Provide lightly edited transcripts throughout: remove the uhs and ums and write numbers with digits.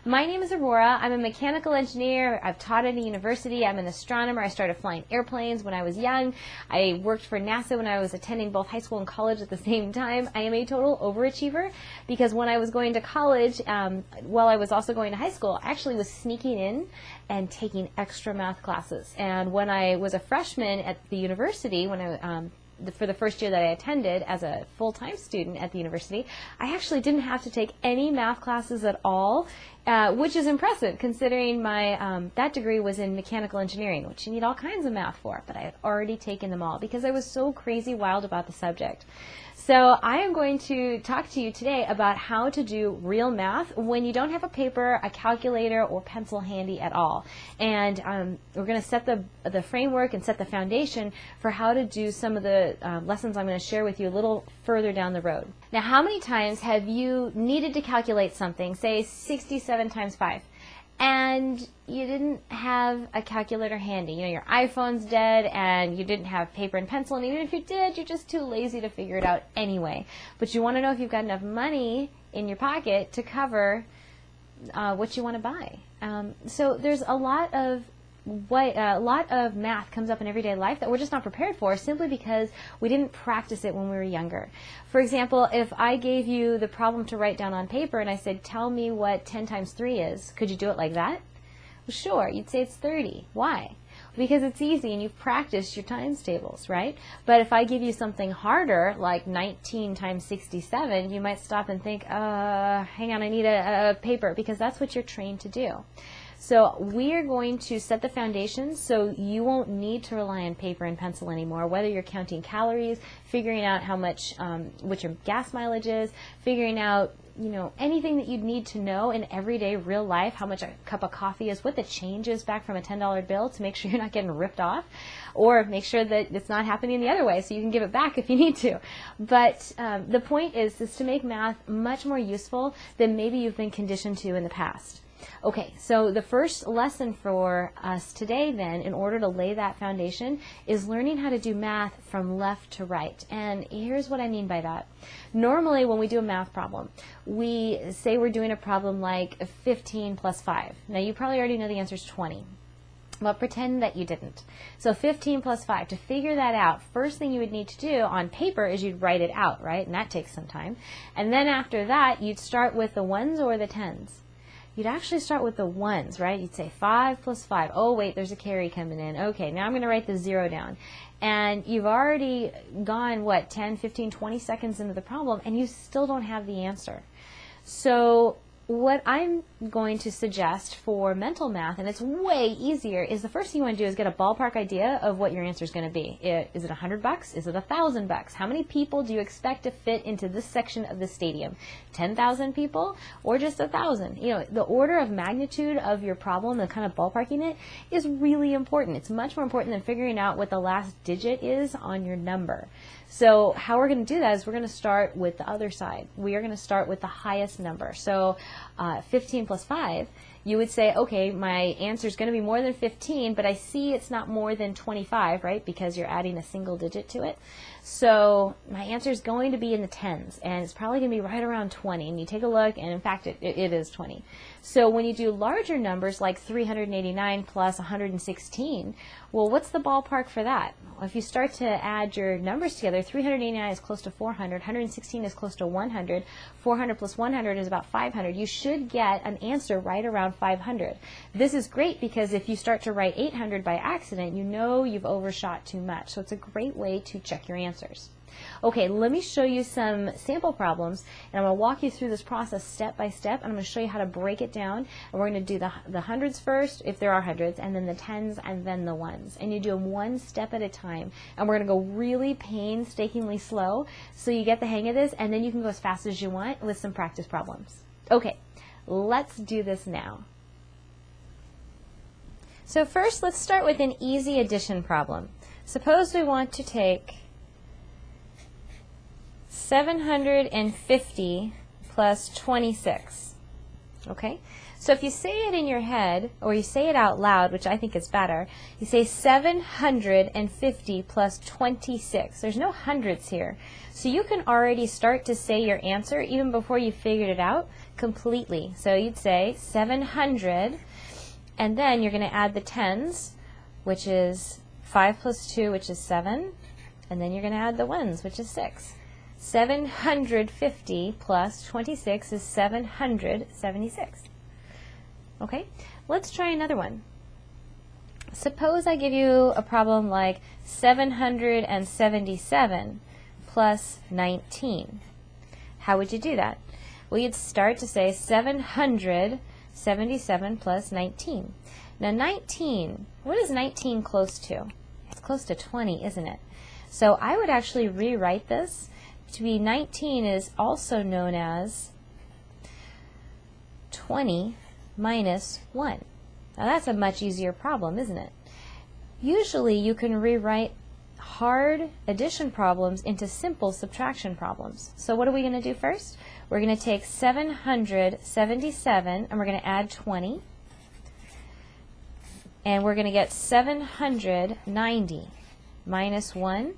My name is Aurora. I'm a mechanical engineer. I've taught at a university. I'm an astronomer. I started flying airplanes when I was young. I worked for NASA when I was attending both high school and college at the same time. I am a total overachiever because when I was going to college, while I was also going to high school, I actually was sneaking in and taking extra math classes. And when I was a freshman at the university, when I for the first year that I attended as a full-time student at the university, I actually didn't have to take any math classes at all, which is impressive considering my that degree was in mechanical engineering, which you need all kinds of math for, but I had already taken them all because I was so crazy wild about the subject. So I am going to talk to you today about how to do real math when you don't have a paper, a calculator, or pencil handy at all. And we're going to set the framework and set the foundation for how to do some of the lessons I'm going to share with you a little further down the road. Now, how many times have you needed to calculate something, say 67 times 5? And you didn't have a calculator handy. You know, your iPhone's dead and you didn't have paper and pencil, and even if you did, you're just too lazy to figure it out anyway. But you want to know if you've got enough money in your pocket to cover what you want to buy. So there's a lot of math comes up in everyday life that we're just not prepared for simply because we didn't practice it when we were younger. For example, if I gave you the problem to write down on paper and I said, tell me what 10 times 3 is, could you do it like that? Well, sure, you'd say it's 30. Why? Because it's easy and you've practiced your times tables, right? But if I give you something harder, like 19 times 67, you might stop and think, hang on, I need a paper, because that's what you're trained to do. So we are going to set the foundation so you won't need to rely on paper and pencil anymore, whether you're counting calories, figuring out how much, what your gas mileage is, figuring out, you know, anything that you'd need to know in everyday real life, how much a cup of coffee is, what the change is back from a $10 bill to make sure you're not getting ripped off, or make sure that it's not happening the other way so you can give it back if you need to. But the point is to make math much more useful than maybe you've been conditioned to in the past. Okay, so the first lesson for us today then, in order to lay that foundation, is learning how to do math from left to right. And here's what I mean by that. Normally when we do a math problem, we say we're doing a problem like 15 plus 5. Now you probably already know the answer is 20. But pretend that you didn't. So 15 plus 5, to figure that out, first thing you would need to do on paper is you'd write it out, right? And that takes some time. And then after that, you'd start with the ones or the tens. You'd actually start with the ones, right? You'd say 5 plus 5. Oh, wait, there's a carry coming in. Okay, now I'm going to write the 0 down. And you've already gone, what, 10, 15, 20 seconds into the problem, and you still don't have the answer. So what I'm going to suggest for mental math, and it's way easier, is the first thing you want to do is get a ballpark idea of what your answer is going to be. Is it $100? Is it $1,000? How many people do you expect to fit into this section of the stadium? 10,000 people or just 1,000? You know, the order of magnitude of your problem, the kind of ballparking it, is really important. It's much more important than figuring out what the last digit is on your number. So how we're going to do that is we're going to start with the other side. We are going to start with the highest number. So 15 plus 5, you would say, okay, my answer is going to be more than 15, but I see it's not more than 25, right, because you're adding a single digit to it. So my answer is going to be in the tens, and it's probably going to be right around 20. And you take a look, and in fact, it is 20. So when you do larger numbers like 389 plus 116, well, what's the ballpark for that? Well, if you start to add your numbers together, 389 is close to 400, 116 is close to 100, 400 plus 100 is about 500. You should get an answer right around 500. This is great because if you start to write 800 by accident, you know you've overshot too much. So it's a great way to check your answers. Okay, let me show you some sample problems, and I'm going to walk you through this process step by step, and I'm going to show you how to break it down. And we're going to do the hundreds first, if there are hundreds, and then the tens, and then the ones. And you do them one step at a time. And we're going to go really painstakingly slow so you get the hang of this, and then you can go as fast as you want with some practice problems. Okay, let's do this now. So first, let's start with an easy addition problem. Suppose we want to take 750 plus 26. Okay? So if you say it in your head, or you say it out loud, which I think is better, you say 750 plus 26. There's no hundreds here. So you can already start to say your answer even before you figured it out completely. So you'd say 700, and then you're going to add the tens, which is 5 plus 2, which is 7, and then you're going to add the ones, which is 6. 750 plus 26 is 776. Okay, let's try another one. Suppose I give you a problem like 777 plus 19. How would you do that? Well, you'd start to say 777 plus 19. Now 19, what is 19 close to? It's close to 20, isn't it? So I would actually rewrite this to be 19 is also known as 20 minus 1. Now that's a much easier problem, isn't it? Usually you can rewrite hard addition problems into simple subtraction problems. So what are we going to do first? We're going to take 777 and we're going to add 20. And we're going to get 790 minus 1.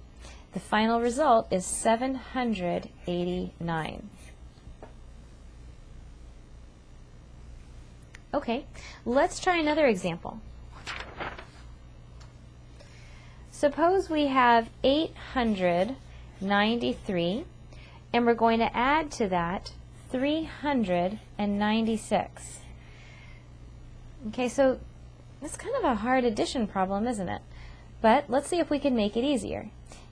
The final result is 789. Okay, let's try another example. Suppose we have 893, and we're going to add to that 396. Okay, so it's kind of a hard addition problem, isn't it? But let's see if we can make it easier.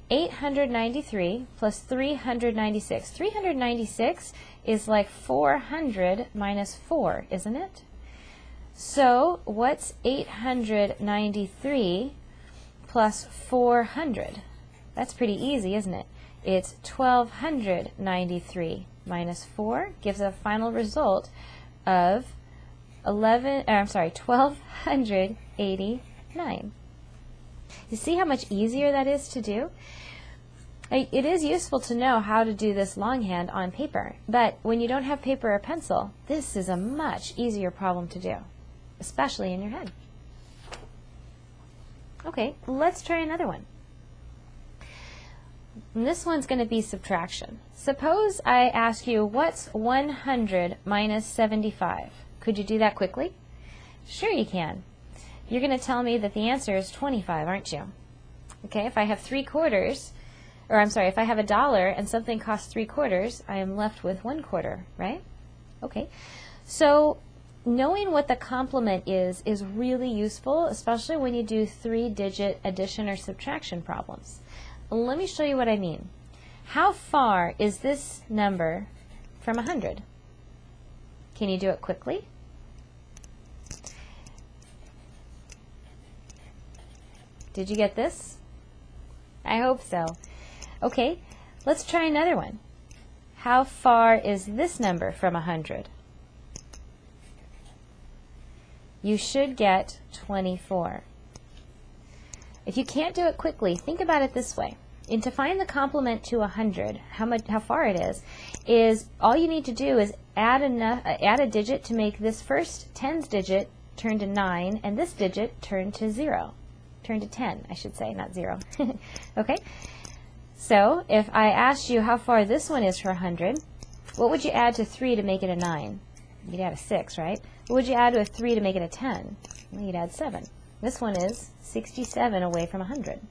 893 plus 396. 396 is like 400 minus 4, isn't it? So what's 893 plus 400? That's pretty easy, isn't it? It's 1293 minus 4 gives a final result of 1289. You see how much easier that is to do? It is useful to know how to do this longhand on paper, but when you don't have paper or pencil, this is a much easier problem to do, especially in your head. Okay, let's try another one. And this one's going to be subtraction. Suppose I ask you, what's 100 minus 75? Could you do that quickly? Sure you can. You're going to tell me that the answer is 25, aren't you? Okay, if I have if I have $1 and something costs 3/4, I am left with 1/4, right? Okay, so knowing what the complement is really useful, especially when you do 3-digit addition or subtraction problems. Let me show you what I mean. How far is this number from 100? Can you do it quickly? Did you get this? I hope so. Okay, let's try another one. How far is this number from 100? You should get 24. If you can't do it quickly, think about it this way. And to find the complement to 100, how far it is all you need to do is add a digit to make this first tens digit turn to 9 and this digit turn to 0. Turn to 10, I should say, not 0. Okay? So if I asked you how far this one is for 100, what would you add to 3 to make it a 9? You'd add a 6, right? What would you add to a 3 to make it a 10? Well, you'd add 7. This one is 67 away from 100.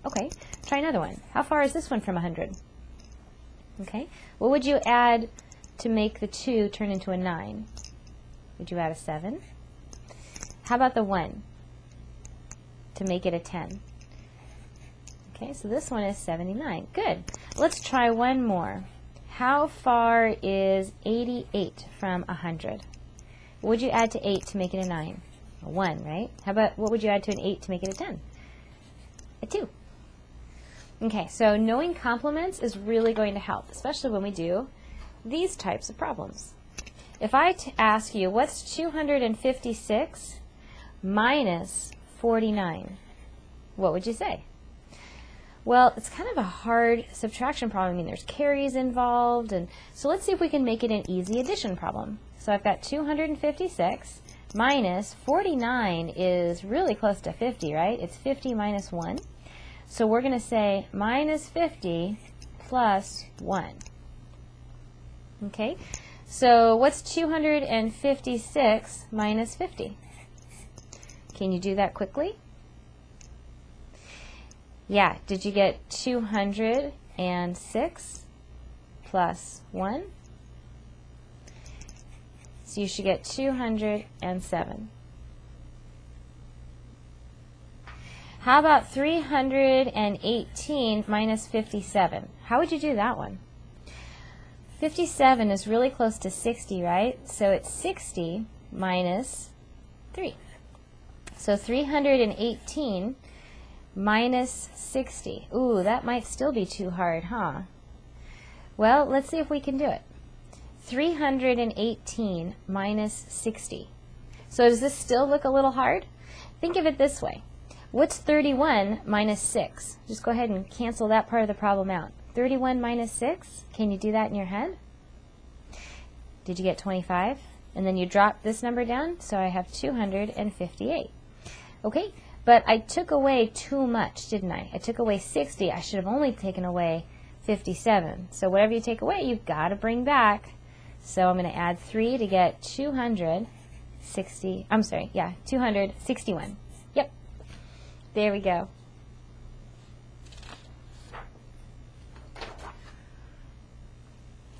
Okay, try another one. How far is this one from 100? Okay, what would you add to make the 2 turn into a 9? Would you add a 7? How about the 1 to make it a 10? Okay, so this one is 79. Good. Let's try one more. How far is 88 from 100? What would you add to 8 to make it a 9? A 1, right? How about, what would you add to an 8 to make it a 10? A 2. Okay, so knowing complements is really going to help, especially when we do these types of problems. If I ask you, what's 256 minus 49? What would you say? Well, it's kind of a hard subtraction problem. I mean, there's carries involved, and so let's see if we can make it an easy addition problem. So I've got 256 minus 49 is really close to 50, right? It's 50 minus 1. So we're going to say minus 50 plus 1. Okay, so what's 256 minus 50? Can you do that quickly? Yeah, did you get 206 plus 1? So you should get 207. How about 318 minus 57? How would you do that one? 57 is really close to 60, right? So it's 60 minus 3. So 318 minus 60. Ooh, that might still be too hard, huh? Well, let's see if we can do it. 318 minus 60. So does this still look a little hard? Think of it this way. What's 31 minus 6? Just go ahead and cancel that part of the problem out. 31 minus 6, can you do that in your head? Did you get 25? And then you drop this number down, so I have 258. Okay, but I took away too much, didn't I? I took away 60. I should have only taken away 57. So whatever you take away, you've got to bring back. So I'm going to add 3 to get 261. Yep, there we go.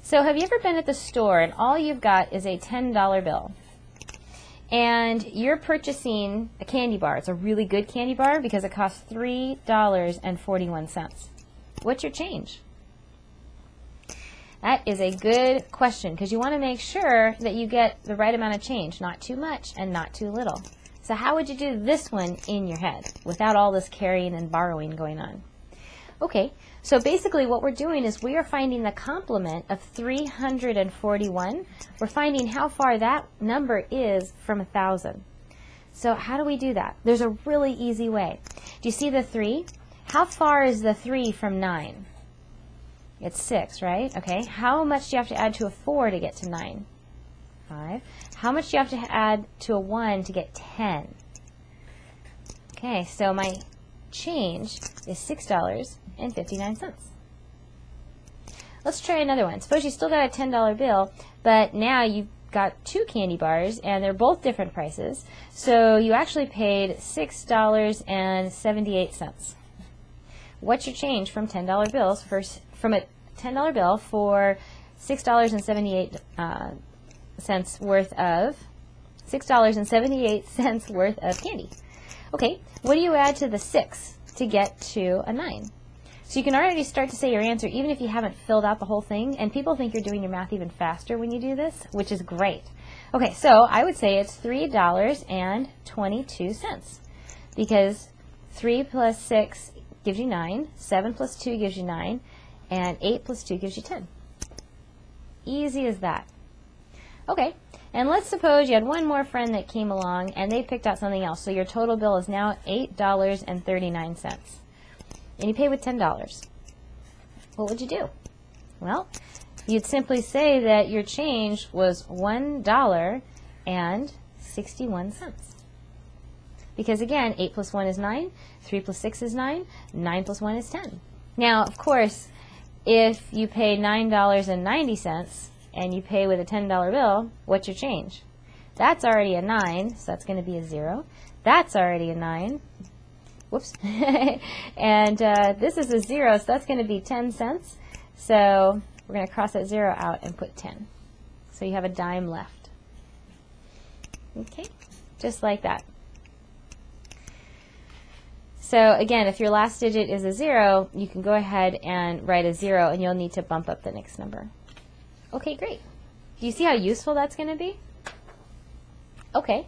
So have you ever been at the store and all you've got is a $10 bill? And you're purchasing a candy bar. It's a really good candy bar because it costs $3.41. What's your change? That is a good question because you want to make sure that you get the right amount of change, not too much and not too little. So how would you do this one in your head without all this carrying and borrowing going on? Okay, so basically what we're doing is we are finding the complement of 341. We're finding how far that number is from 1,000. So how do we do that? There's a really easy way. Do you see the 3? How far is the 3 from 9? It's 6, right? Okay, how much do you have to add to a 4 to get to 9? 5. How much do you have to add to a 1 to get 10? Okay, so my change is $6.59. Let's try another one. Suppose you still got a $10 bill, but now you've got 2 candy bars and they're both different prices. So you actually paid $6.78. What's your change from $10 bills from a $10 bill for $6.78 worth of $6.78 worth of candy? Okay, what do you add to the 6 to get to a 9? So you can already start to say your answer even if you haven't filled out the whole thing, and people think you're doing your math even faster when you do this, which is great. Okay, so I would say it's $3.22 because 3 plus 6 gives you 9, 7 plus 2 gives you 9, and 8 plus 2 gives you 10. Easy as that. Okay, and let's suppose you had one more friend that came along and they picked out something else, so your total bill is now $8.39. And you pay with $10. What would you do? Well, you'd simply say that your change was $1.61. Because again, 8 plus 1 is 9, 3 plus 6 is 9, 9 plus 1 is 10. Now, of course, if you pay $9.90 and you pay with a $10 bill, what's your change? That's already a 9, so that's going to be a 0. That's already a 9. Whoops. And this is a 0, so that's going to be 10 cents. So we're going to cross that 0 out and put 10. So you have a dime left. Okay, just like that. So again, if your last digit is a 0, you can go ahead and write a 0, and you'll need to bump up the next number. Okay, great. Do you see how useful that's going to be? Okay,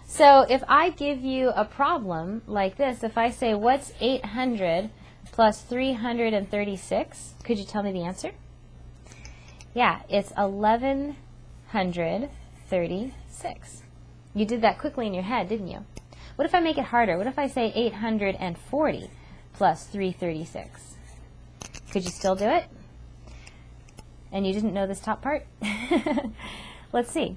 so if I give you a problem like this, if I say, what's 800 plus 336, could you tell me the answer? Yeah, it's 1136. You did that quickly in your head, didn't you? What if I make it harder? What if I say 840 plus 336. Could you still do it? And you didn't know this top part? Let's see.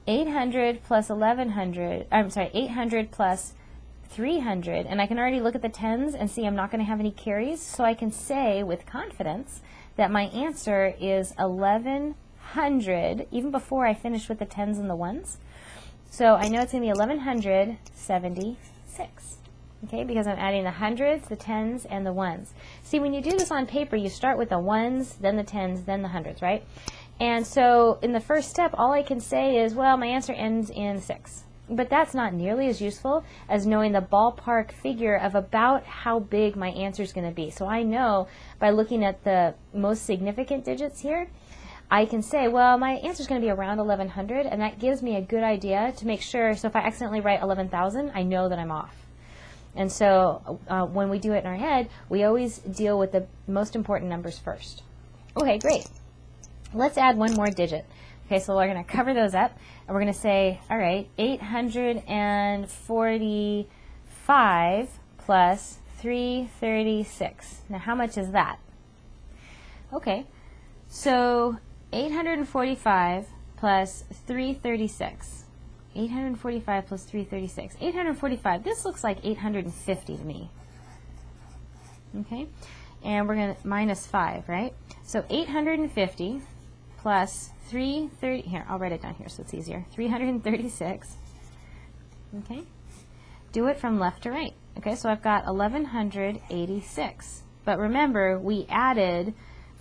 800 plus 1100, I'm sorry, 800 plus 300, and I can already look at the tens and see I'm not going to have any carries, so I can say with confidence that my answer is 1100, even before I finish with the tens and the ones. So I know it's going to be 1176, okay, because I'm adding the hundreds, the tens, and the ones. See, when you do this on paper, you start with the ones, then the tens, then the hundreds, right? And so in the first step, all I can say is, well, my answer ends in 6. But that's not nearly as useful as knowing the ballpark figure of about how big my answer is going to be. So I know by looking at the most significant digits here, I can say, well, my answer is going to be around 1100, and that gives me a good idea to make sure. So if I accidentally write 11,000, I know that I'm off. And so when we do it in our head, we always deal with the most important numbers first. Okay, great. Let's add one more digit. Okay, so we're going to cover those up, and we're going to say, all right, 845 plus 336. Now, how much is that? Okay, so 845 plus 336. 845 plus 336. 845, this looks like 850 to me. Okay, and we're going to minus 5, right? So 850 plus 330, here, I'll write it down here so it's easier. 336, okay? Do it from left to right. Okay, so I've got 1186. But remember, we added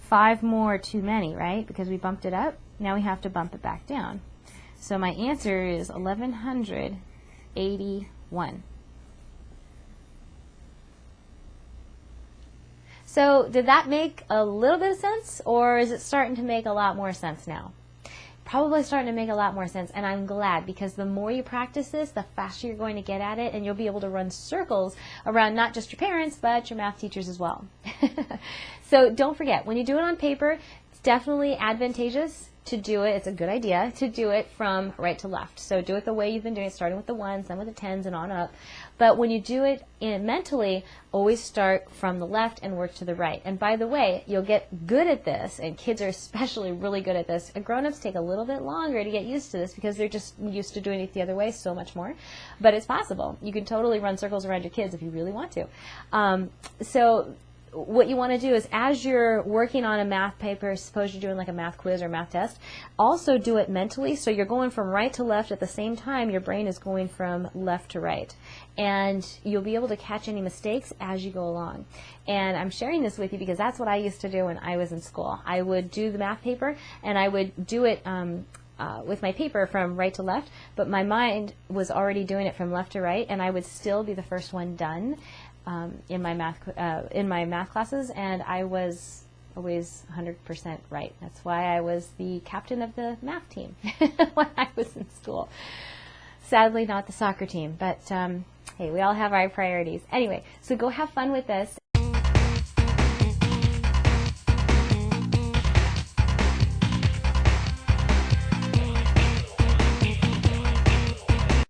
5 more too many, right? Because we bumped it up. Now we have to bump it back down. So my answer is 1181. So did that make a little bit of sense, or is it starting to make a lot more sense now? Probably starting to make a lot more sense, and I'm glad, because the more you practice this, the faster you're going to get at it, and you'll be able to run circles around not just your parents, but your math teachers as well. So don't forget, when you do it on paper, it's definitely advantageous to do it. It's a good idea to do it from right to left. So do it the way you've been doing it, starting with the ones, then with the tens, and on up. But when you do it mentally, always start from the left and work to the right. And by the way, you'll get good at this, and kids are especially really good at this. And grown-ups take a little bit longer to get used to this because they're just used to doing it the other way so much more. But it's possible. You can totally run circles around your kids if you really want to. So what you want to do is, as you're working on a math paper, suppose you're doing like a math quiz or math test, also do it mentally. So you're going from right to left at the same time your brain is going from left to right. And you'll be able to catch any mistakes as you go along. And I'm sharing this with you because that's what I used to do when I was in school. I would do the math paper, and I would do it with my paper from right to left, but my mind was already doing it from left to right, and I would still be the first one done in my math classes, and I was always 100% right. That's why I was the captain of the math team when I was in school. Sadly, not the soccer team, but hey, we all have our priorities. Anyway, so go have fun with this,